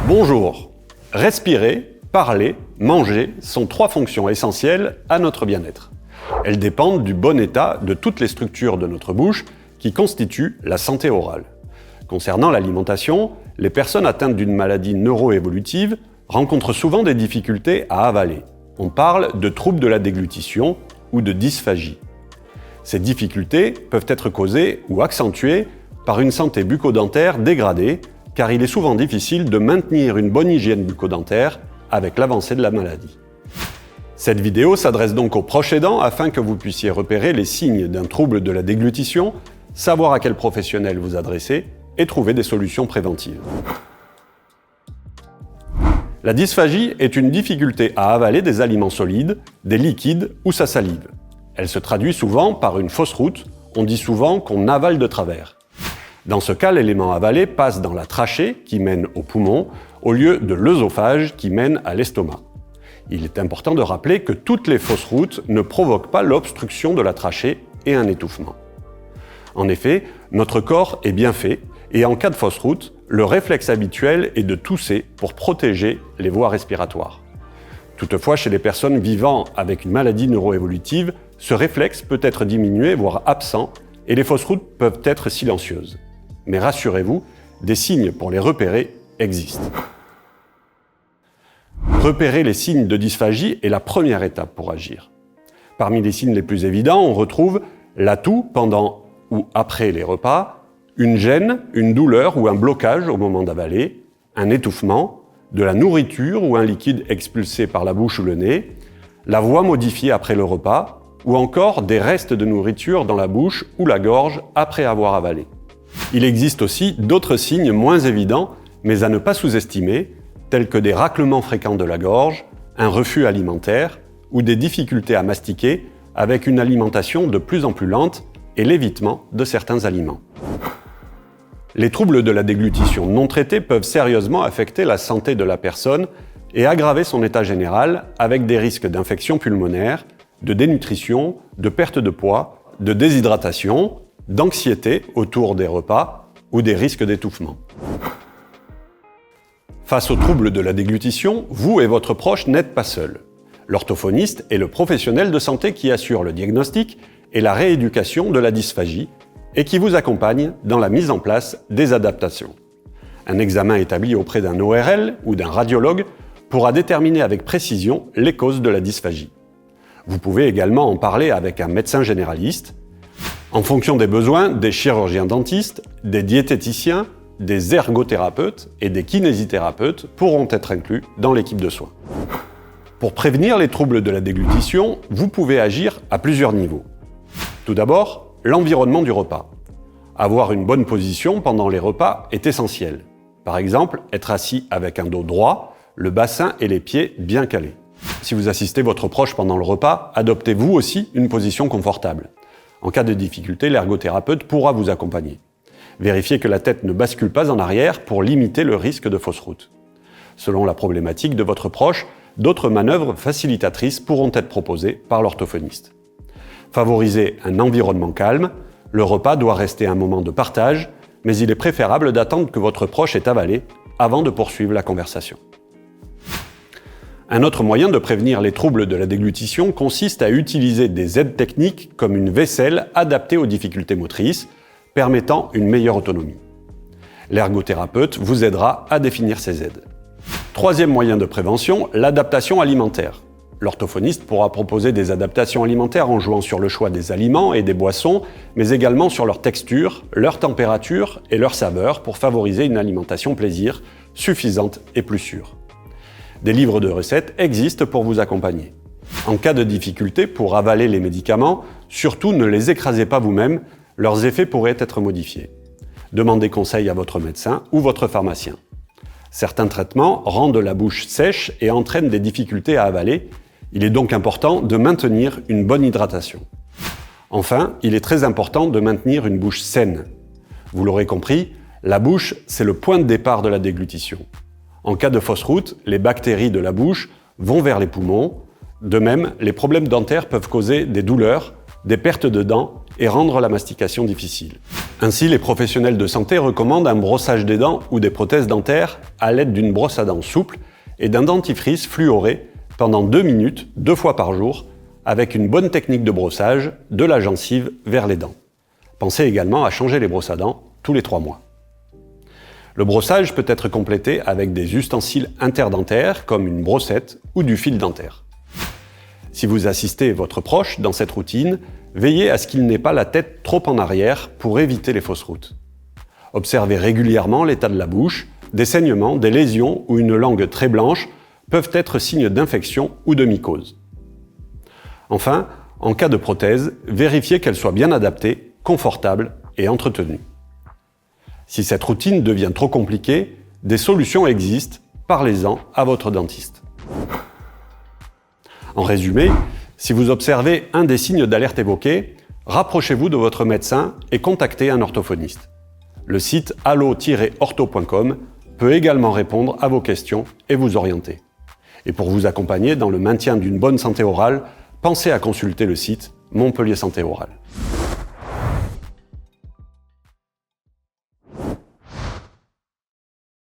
Bonjour. Respirer, parler, manger sont 3 fonctions essentielles à notre bien-être. Elles dépendent du bon état de toutes les structures de notre bouche qui constituent la santé orale. Concernant l'alimentation, les personnes atteintes d'une maladie neuroévolutive rencontrent souvent des difficultés à avaler. On parle de troubles de la déglutition ou de dysphagie. Ces difficultés peuvent être causées ou accentuées par une santé bucco-dentaire dégradée, car il est souvent difficile de maintenir une bonne hygiène bucco-dentaire avec l'avancée de la maladie. Cette vidéo s'adresse donc aux proches aidants afin que vous puissiez repérer les signes d'un trouble de la déglutition, savoir à quel professionnel vous adresser et trouver des solutions préventives. La dysphagie est une difficulté à avaler des aliments solides, des liquides ou sa salive. Elle se traduit souvent par une fausse route, on dit souvent qu'on avale de travers. Dans ce cas, l'élément avalé passe dans la trachée qui mène au poumon, au lieu de l'œsophage qui mène à l'estomac. Il est important de rappeler que toutes les fausses routes ne provoquent pas l'obstruction de la trachée et un étouffement. En effet, notre corps est bien fait, et en cas de fausse route, le réflexe habituel est de tousser pour protéger les voies respiratoires. Toutefois, chez les personnes vivant avec une maladie neuroévolutive, ce réflexe peut être diminué, voire absent, et les fausses routes peuvent être silencieuses. Mais rassurez-vous, des signes pour les repérer existent. Repérer les signes de dysphagie est la première étape pour agir. Parmi les signes les plus évidents, on retrouve la toux pendant ou après les repas, une gêne, une douleur ou un blocage au moment d'avaler, un étouffement, de la nourriture ou un liquide expulsé par la bouche ou le nez, la voix modifiée après le repas, ou encore des restes de nourriture dans la bouche ou la gorge après avoir avalé. Il existe aussi d'autres signes moins évidents, mais à ne pas sous-estimer, tels que des raclements fréquents de la gorge, un refus alimentaire ou des difficultés à mastiquer avec une alimentation de plus en plus lente et l'évitement de certains aliments. Les troubles de la déglutition non traités peuvent sérieusement affecter la santé de la personne et aggraver son état général avec des risques d'infection pulmonaire, de dénutrition, de perte de poids, de déshydratation, d'anxiété autour des repas ou des risques d'étouffement. Face aux troubles de la déglutition, vous et votre proche n'êtes pas seuls. L'orthophoniste est le professionnel de santé qui assure le diagnostic et la rééducation de la dysphagie et qui vous accompagne dans la mise en place des adaptations. Un examen établi auprès d'un ORL ou d'un radiologue pourra déterminer avec précision les causes de la dysphagie. Vous pouvez également en parler avec un médecin généraliste. En fonction des besoins, des chirurgiens dentistes, des diététiciens, des ergothérapeutes et des kinésithérapeutes pourront être inclus dans l'équipe de soins. Pour prévenir les troubles de la déglutition, vous pouvez agir à plusieurs niveaux. Tout d'abord, l'environnement du repas. Avoir une bonne position pendant les repas est essentiel. Par exemple, être assis avec un dos droit, le bassin et les pieds bien calés. Si vous assistez votre proche pendant le repas, adoptez vous aussi une position confortable. En cas de difficulté, l'ergothérapeute pourra vous accompagner. Vérifiez que la tête ne bascule pas en arrière pour limiter le risque de fausse route. Selon la problématique de votre proche, d'autres manœuvres facilitatrices pourront être proposées par l'orthophoniste. Favorisez un environnement calme. Le repas doit rester un moment de partage, mais il est préférable d'attendre que votre proche ait avalé avant de poursuivre la conversation. Un autre moyen de prévenir les troubles de la déglutition consiste à utiliser des aides techniques comme une vaisselle adaptée aux difficultés motrices, permettant une meilleure autonomie. L'ergothérapeute vous aidera à définir ces aides. Troisième moyen de prévention, l'adaptation alimentaire. L'orthophoniste pourra proposer des adaptations alimentaires en jouant sur le choix des aliments et des boissons, mais également sur leur texture, leur température et leur saveur pour favoriser une alimentation plaisir suffisante et plus sûre. Des livres de recettes existent pour vous accompagner. En cas de difficulté pour avaler les médicaments, surtout ne les écrasez pas vous-même, leurs effets pourraient être modifiés. Demandez conseil à votre médecin ou votre pharmacien. Certains traitements rendent la bouche sèche et entraînent des difficultés à avaler. Il est donc important de maintenir une bonne hydratation. Enfin, il est très important de maintenir une bouche saine. Vous l'aurez compris, la bouche, c'est le point de départ de la déglutition. En cas de fausse route, les bactéries de la bouche vont vers les poumons. De même, les problèmes dentaires peuvent causer des douleurs, des pertes de dents et rendre la mastication difficile. Ainsi, les professionnels de santé recommandent un brossage des dents ou des prothèses dentaires à l'aide d'une brosse à dents souple et d'un dentifrice fluoré pendant 2 minutes, 2 fois par jour, avec une bonne technique de brossage de la gencive vers les dents. Pensez également à changer les brosses à dents tous les 3 mois. Le brossage peut être complété avec des ustensiles interdentaires comme une brossette ou du fil dentaire. Si vous assistez votre proche dans cette routine, veillez à ce qu'il n'ait pas la tête trop en arrière pour éviter les fausses routes. Observez régulièrement l'état de la bouche, des saignements, des lésions ou une langue très blanche peuvent être signes d'infection ou de mycose. Enfin, en cas de prothèse, vérifiez qu'elle soit bien adaptée, confortable et entretenue. Si cette routine devient trop compliquée, des solutions existent, parlez-en à votre dentiste. En résumé, si vous observez un des signes d'alerte évoqués, rapprochez-vous de votre médecin et contactez un orthophoniste. Le site allo-ortho.com peut également répondre à vos questions et vous orienter. Et pour vous accompagner dans le maintien d'une bonne santé orale, pensez à consulter le site Montpellier Santé Orale.